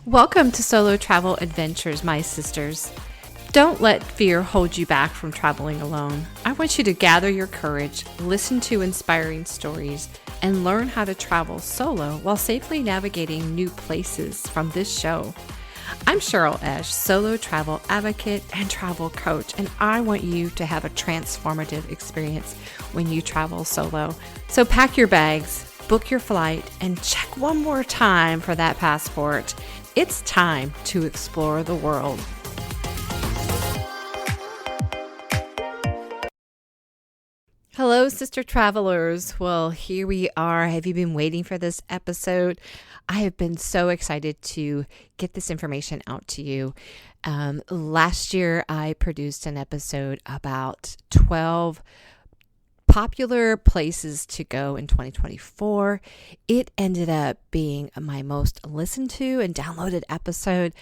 Welcome to Solo Travel Adventures, my sisters. Don't let fear hold you back from traveling alone. I want you to gather your courage, listen to inspiring stories, and learn how to travel solo while safely navigating new places from this show. I'm Cheryl Esch, solo travel advocate and travel coach, and I want you to have a transformative experience when you travel solo. So pack your bags, book your flight, and check one more time for that passport. It's time to explore the world. Hello, sister travelers. Well, here we are. Have you been waiting for this episode? I have been so excited to get this information out to you. Last year, I produced an episode about 12 popular places to go in 2024. It ended up being my most listened to and downloaded episode.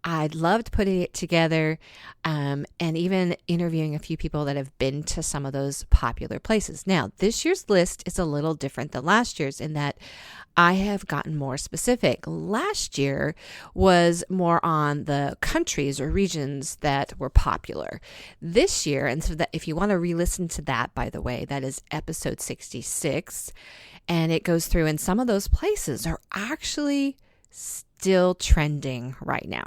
I loved putting it together and even interviewing a few people that have been to some of those popular places. Now, this year's list is a little different than last year's in that I have gotten more specific. Last year was more on the countries or regions that were popular. This year, and so that if you want to re-listen to that, by the way, that is episode 66, and it goes through, and some of those places are actually still trending right now.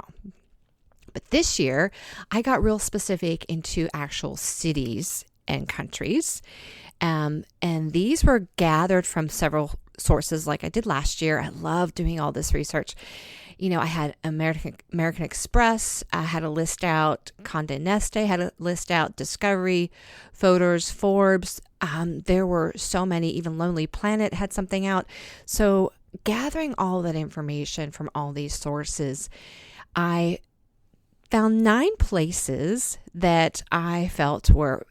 But this year, I got real specific into actual cities and countries. And these were gathered from several sources like I did last year. I love doing all this research. You know, I had American Express, I had a list out, Conde Nast had a list out, Discovery, Photos, Forbes. There were so many, even Lonely Planet had something out. So gathering all that information from all these sources, I found 9 places that I felt were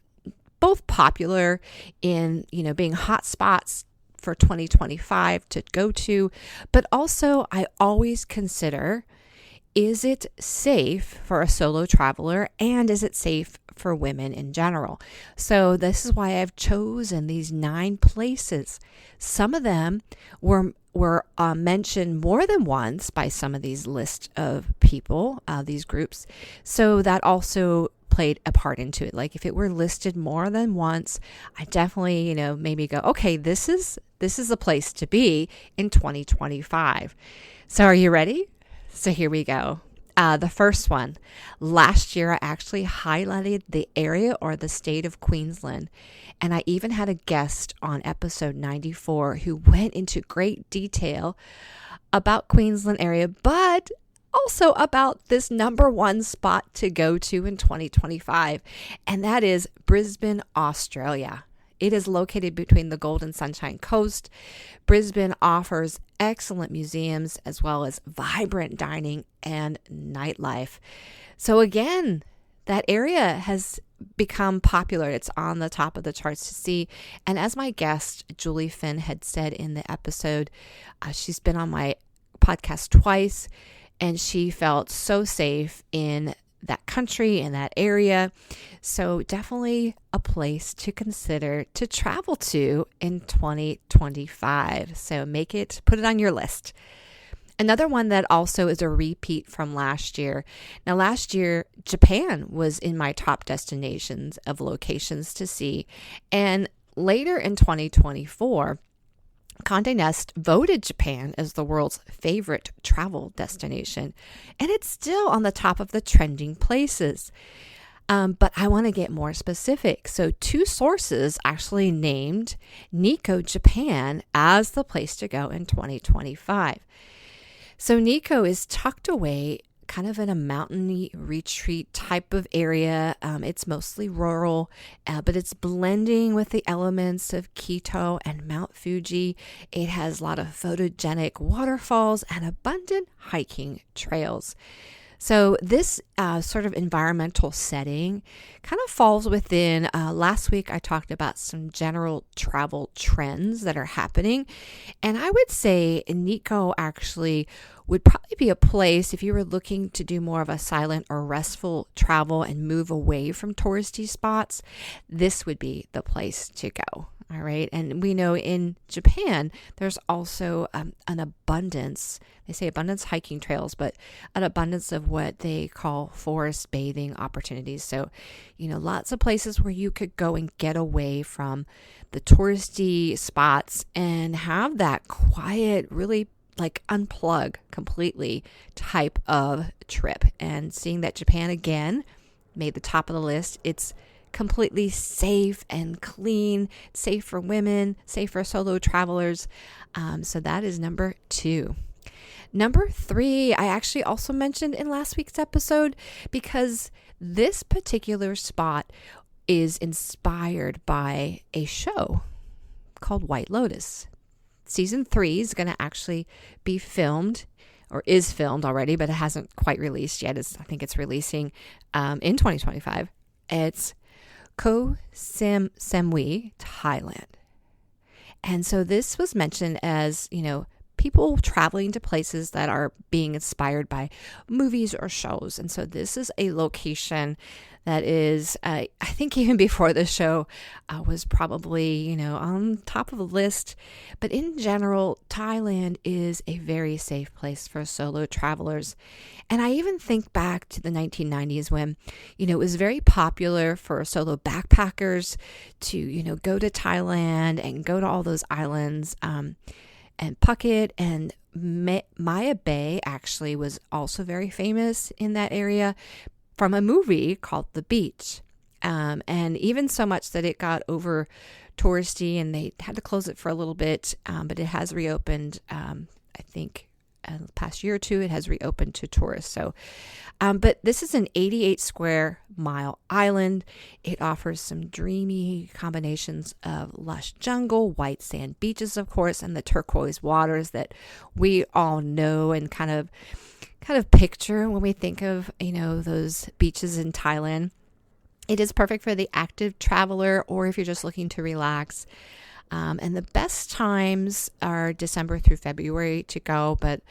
both popular in, being hot spots for 2025 to go to, but also I always consider, is it safe for a solo traveler and is it safe for women in general? So this is why I've chosen these 9 places. Some of them were mentioned more than once by some of these lists of people, these groups. So that also played a part into it. Like if it were listed more than once, I definitely, maybe go, okay, this is a place to be in 2025. So are you ready? So here we go. The first one, last year I actually highlighted the area or the state of Queensland. And I even had a guest on episode 94 who went into great detail about Queensland area, but also about this number 1 spot to go to in 2025. And that is Brisbane, Australia. It is located between the Gold and Sunshine Coast. Brisbane offers excellent museums as well as vibrant dining and nightlife. So again, that area has become popular. It's on the top of the charts to see. And as my guest, Julie Fenn, had said in the episode, she's been on my podcast twice, and she felt so safe in that country, in that area. So definitely a place to consider to travel to in 2025. So put it on your list. Another one that also is a repeat from last year. Now, last year, Japan was in my top destinations of locations to see. And later in 2024, Conde Nast voted Japan as the world's favorite travel destination, and it's still on the top of the trending places. But I want to get more specific. So 2 sources actually named Nikko, Japan as the place to go in 2025. So Nikko is tucked away kind of in a mountainy retreat type of area. It's mostly rural, but it's blending with the elements of Quito and Mount Fuji. It has a lot of photogenic waterfalls and abundant hiking trails. So this sort of environmental setting kind of falls within, last week I talked about some general travel trends that are happening. And I would say Nikko actually would probably be a place if you were looking to do more of a silent or restful travel and move away from touristy spots. This would be the place to go. All right. And we know in Japan, there's also an abundance. They say abundance hiking trails, but an abundance of what they call forest bathing opportunities. So, lots of places where you could go and get away from the touristy spots and have that quiet, really like unplug completely type of trip. And seeing that Japan again made the top of the list, it's completely safe and clean, safe for women, safe for solo travelers. So that is number 2. Number 3, I actually also mentioned in last week's episode because this particular spot is inspired by a show called White Lotus. Season 3 is going to actually be filmed, or is filmed already, but it hasn't quite released yet. I think it's releasing in 2025. It's Koh Samui, Thailand. And so this was mentioned as, people traveling to places that are being inspired by movies or shows. And so this is a location that is, I think even before the show was probably, on top of the list. But in general, Thailand is a very safe place for solo travelers. And I even think back to the 1990s when, it was very popular for solo backpackers to, go to Thailand and go to all those islands, and Phuket and Maya Bay actually was also very famous in that area from a movie called The Beach. And even so much that it got over touristy and they had to close it for a little bit, but it has reopened, I think, the past year or two, it has reopened to tourists. So, but this is an 88 square mile island. It offers some dreamy combinations of lush jungle, white sand beaches, of course, and the turquoise waters that we all know and kind of picture when we think of, those beaches in Thailand. It is perfect for the active traveler or if you're just looking to relax. And the best times are December through February to go. But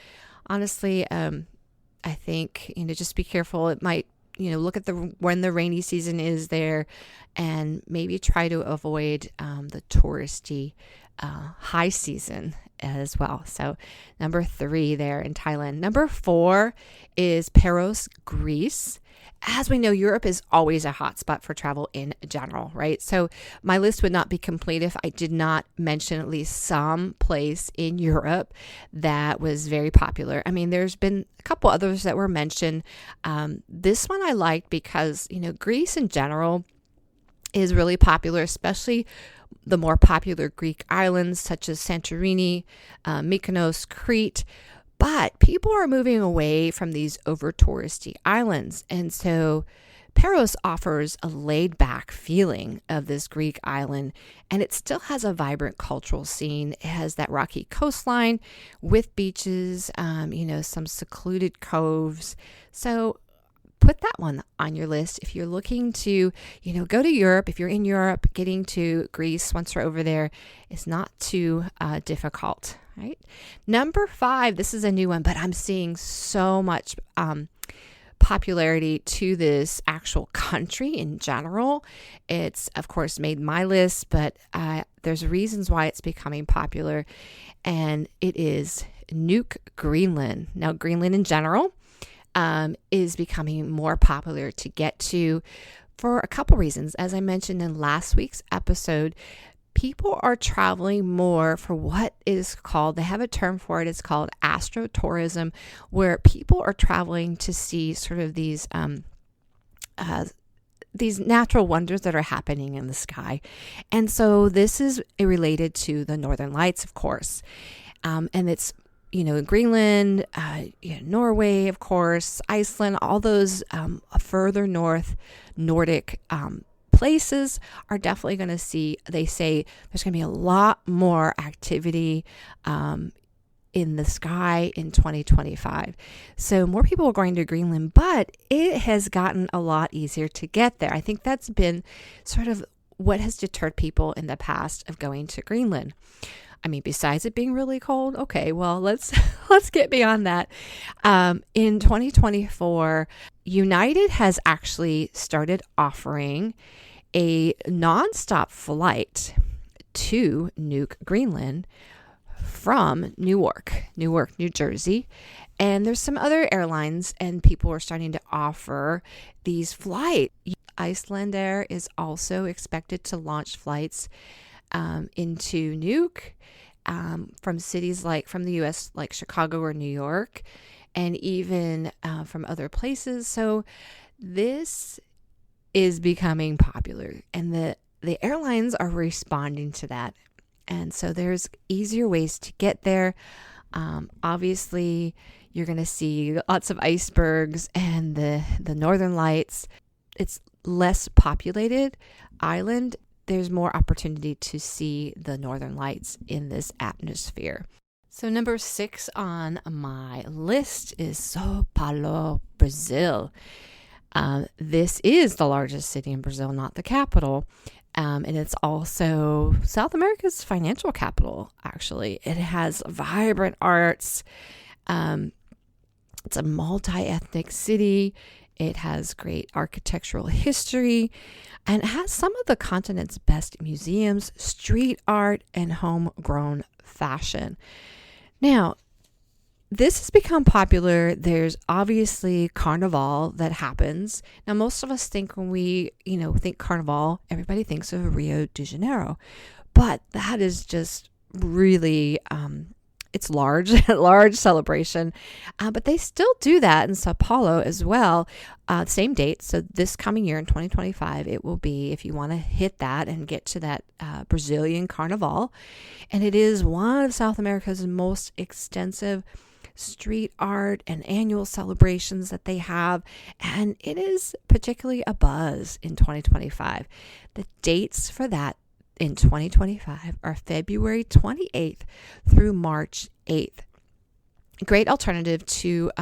honestly, I think, just be careful. It might, look at when the rainy season is there and maybe try to avoid the touristy high season as well. So number 3 there in Thailand. Number 4 is Paros, Greece. As we know, Europe is always a hotspot for travel in general, right? So my list would not be complete if I did not mention at least some place in Europe that was very popular. I mean, there's been a couple others that were mentioned. This one I liked because, Greece in general is really popular, especially the more popular Greek islands such as Santorini, Mykonos, Crete. But people are moving away from these over touristy islands. And so Paros offers a laid back feeling of this Greek island, and it still has a vibrant cultural scene. It has that rocky coastline with beaches, some secluded coves. So put that one on your list. If you're looking to, go to Europe, if you're in Europe, getting to Greece once you're over there is not too difficult. Right. Number 5, this is a new one, but I'm seeing so much popularity to this actual country in general. It's, of course, made my list, but there's reasons why it's becoming popular, and it is Nuuk, Greenland. Now, Greenland in general is becoming more popular to get to for a couple reasons. As I mentioned in last week's episode, people are traveling more for what is called, they have a term for it, it's called astrotourism, where people are traveling to see sort of these natural wonders that are happening in the sky. And so this is related to the Northern Lights, of course. And it's, Greenland, Norway, of course, Iceland, all those further north Nordic places are definitely going to see, they say there's going to be a lot more activity in the sky in 2025. So more people are going to Greenland, but it has gotten a lot easier to get there. I think that's been sort of what has deterred people in the past of going to Greenland. I mean, besides it being really cold, okay, well, let's get beyond that. In 2024, United has actually started offering a nonstop flight to Nuuk, Greenland from Newark, New Jersey. And there's some other airlines and people are starting to offer these flights. Icelandair is also expected to launch flights into Nuuk from cities from the U.S. like Chicago or New York, and even from other places. So this is becoming popular, and the airlines are responding to that. And so there's easier ways to get there. Obviously, you're going to see lots of icebergs and the northern lights. It's less populated island. There's more opportunity to see the northern lights in this atmosphere. So number 6 on my list is Sao Paulo, Brazil. This is the largest city in Brazil, not the capital. And it's also South America's financial capital, actually. It has vibrant arts. It's a multi-ethnic city. It has great architectural history, and it has some of the continent's best museums, street art, and homegrown fashion. Now, this has become popular. There's obviously Carnival that happens. Now, most of us think when we, think Carnival, everybody thinks of Rio de Janeiro. But that is just really, it's large celebration. But they still do that in Sao Paulo as well. Same date. So this coming year in 2025, it will be, if you want to hit that and get to that Brazilian Carnival. And it is one of South America's most extensive street art and annual celebrations that they have, and it is particularly a buzz in 2025. The dates for that in 2025 are February 28th through March 8th. Great alternative to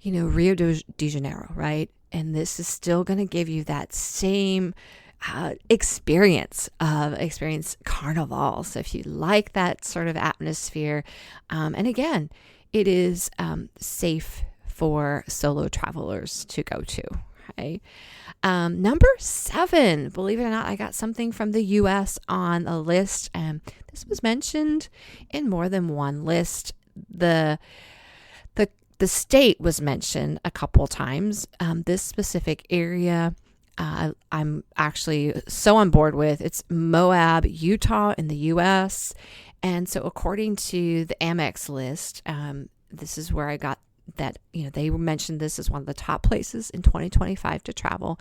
Rio de Janeiro, right? And this is still going to give you that same experience Carnival. So if you like that sort of atmosphere, and again, it is safe for solo travelers to go to. Okay. Number 7, believe it or not, I got something from the U.S. on a list, and this was mentioned in more than one list. The state was mentioned a couple times. This specific area, I'm actually so on board with. It's Moab, Utah in the U.S. And so according to the Amex list, this is where I got that, they mentioned this as one of the top places in 2025 to travel.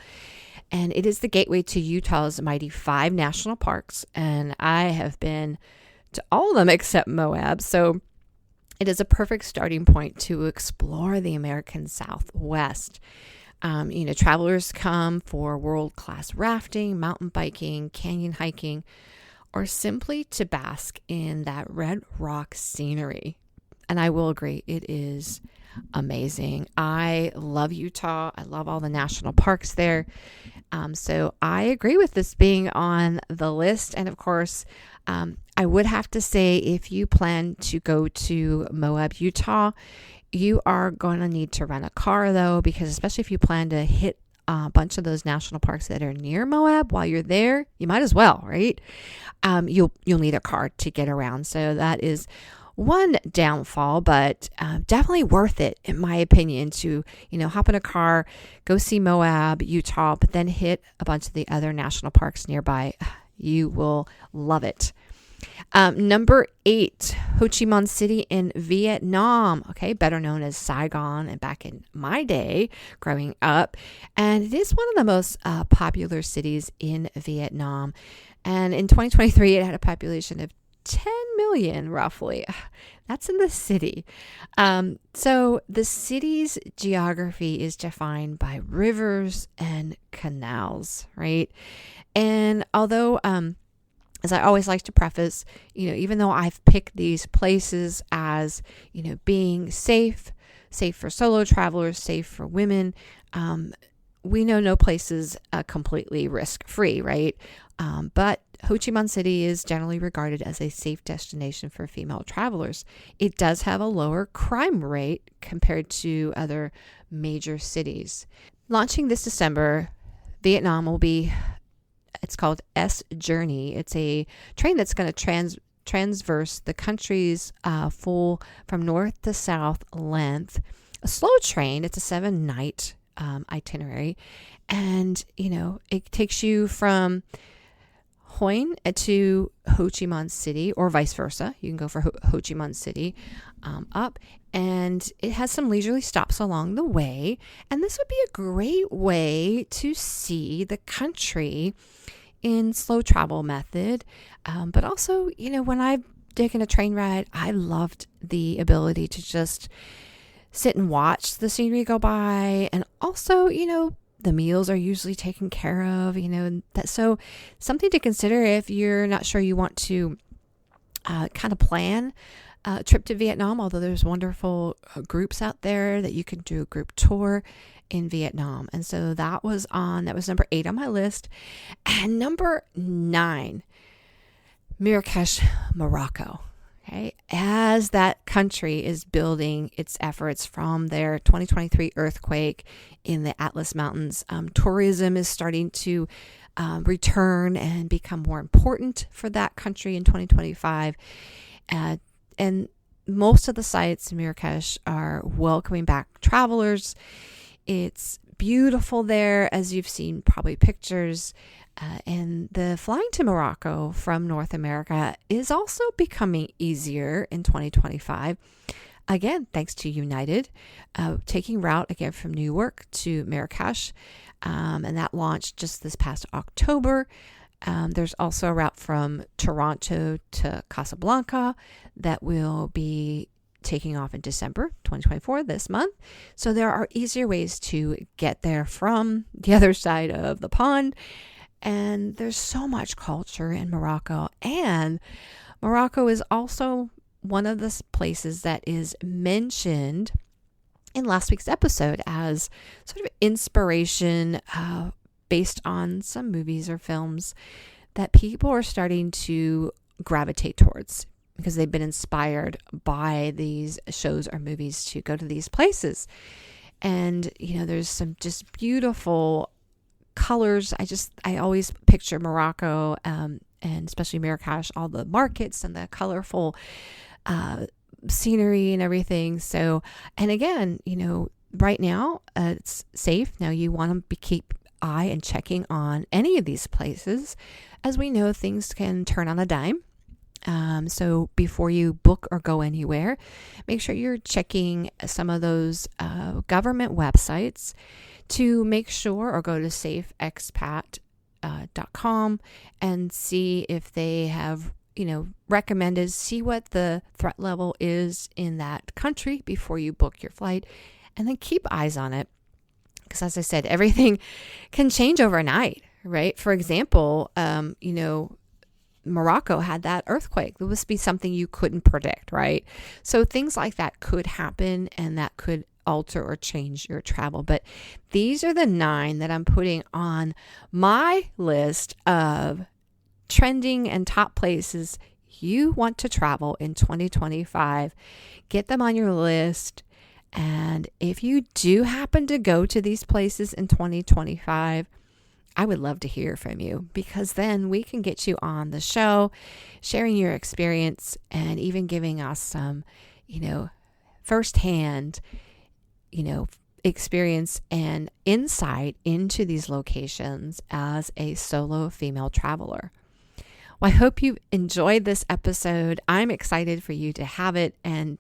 And it is the gateway to Utah's mighty 5 national parks. And I have been to all of them except Moab. So it is a perfect starting point to explore the American Southwest. Travelers come for world-class rafting, mountain biking, canyon hiking, or simply to bask in that red rock scenery. And I will agree, it is amazing. I love Utah. I love all the national parks there. So I agree with this being on the list. And of course, I would have to say, if you plan to go to Moab, Utah, you are going to need to rent a car, though, because especially if you plan to hit a bunch of those national parks that are near Moab while you're there, you might as well, right? You'll need a car to get around. So that is one downfall, but definitely worth it, in my opinion, to, hop in a car, go see Moab, Utah, but then hit a bunch of the other national parks nearby. You will love it. Number 8, Ho Chi Minh City in Vietnam, better known as Saigon, and back in my day growing up. And it is one of the most popular cities in Vietnam. And in 2023, it had a population of 10 million, roughly. That's in the city. So the city's geography is defined by rivers and canals, right? And although, as I always like to preface, even though I've picked these places as, being safe for solo travelers, safe for women, we know no place is completely risk-free, right? But Ho Chi Minh City is generally regarded as a safe destination for female travelers. It does have a lower crime rate compared to other major cities. Launching this December, Vietnam will be It's called S Journey. It's a train that's going to transverse the country's full from north to south length. A slow train. It's a 7-night itinerary, and it takes you from Hoi to Ho Chi Minh City, or vice versa. You can go for Ho Chi Minh City up, and it has some leisurely stops along the way. And this would be a great way to see the country in slow travel method. But also, when I've taken a train ride, I loved the ability to just sit and watch the scenery go by. And also, the meals are usually taken care of, so something to consider if you're not sure you want to kind of plan a trip to Vietnam, although there's wonderful groups out there that you can do a group tour in Vietnam. And so that was number 8 on my list. And number 9, Marrakesh, Morocco. Okay, as that country is building its efforts from their 2023 earthquake in the Atlas Mountains, tourism is starting to return and become more important for that country in 2025. And most of the sites in Marrakesh are welcoming back travelers. It's beautiful there, as you've seen probably pictures. And the flying to Morocco from North America is also becoming easier in 2025. Again, thanks to United, taking route again from Newark to Marrakesh. And that launched just this past October. There's also a route from Toronto to Casablanca that will be taking off in December 2024, this month. So there are easier ways to get there from the other side of the pond. And there's so much culture in Morocco. And Morocco is also one of the places that is mentioned in last week's episode as sort of inspiration based on some movies or films that people are starting to gravitate towards because they've been inspired by these shows or movies to go to these places. And, there's some just beautiful colors. I always picture Morocco, and especially Marrakesh, all the markets and the colorful scenery and everything. So, and again, right now it's safe. Now you want to keep eye and checking on any of these places. As we know, things can turn on a dime. So before you book or go anywhere, make sure you're checking some of those government websites to make sure, or go to safeexpat.com and see if they have, recommended, see what the threat level is in that country before you book your flight, and then keep eyes on it. Because as I said, everything can change overnight, right? For example, Morocco had that earthquake. It would be something you couldn't predict, right? So things like that could happen, and that could alter or change your travel. But these are the 9 that I'm putting on my list of trending and top places you want to travel in 2025. Get them on your list. And if you do happen to go to these places in 2025, I would love to hear from you, because then we can get you on the show, sharing your experience and even giving us some, firsthand, experience and insight into these locations as a solo female traveler. Well, I hope you enjoyed this episode. I'm excited for you to have it and,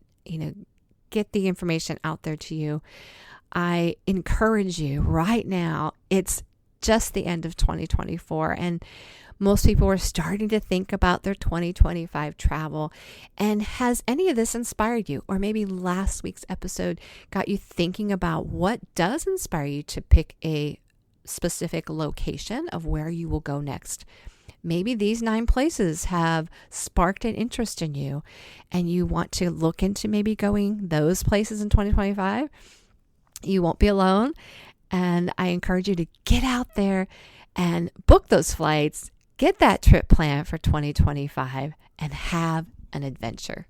get the information out there to you. I encourage you right now. It's just the end of 2024, and most people are starting to think about their 2025 travel. And has any of this inspired you? Or maybe last week's episode got you thinking about what does inspire you to pick a specific location of where you will go next. Maybe these 9 places have sparked an interest in you, and you want to look into maybe going those places in 2025. You won't be alone. And I encourage you to get out there and book those flights, get that trip planned for 2025, and have an adventure.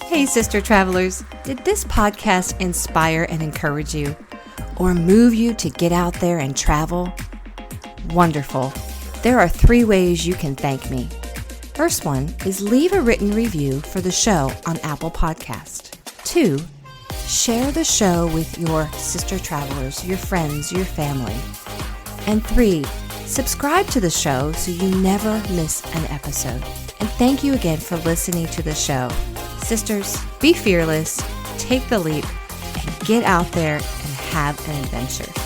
Hey, sister travelers, did this podcast inspire and encourage you, or move you to get out there and travel? Wonderful. There are 3 ways you can thank me. First one is leave a written review for the show on Apple Podcast. 2, share the show with your sister travelers, your friends, your family. And 3, subscribe to the show so you never miss an episode. And thank you again for listening to the show. Sisters, be fearless, take the leap, and get out there and have an adventure.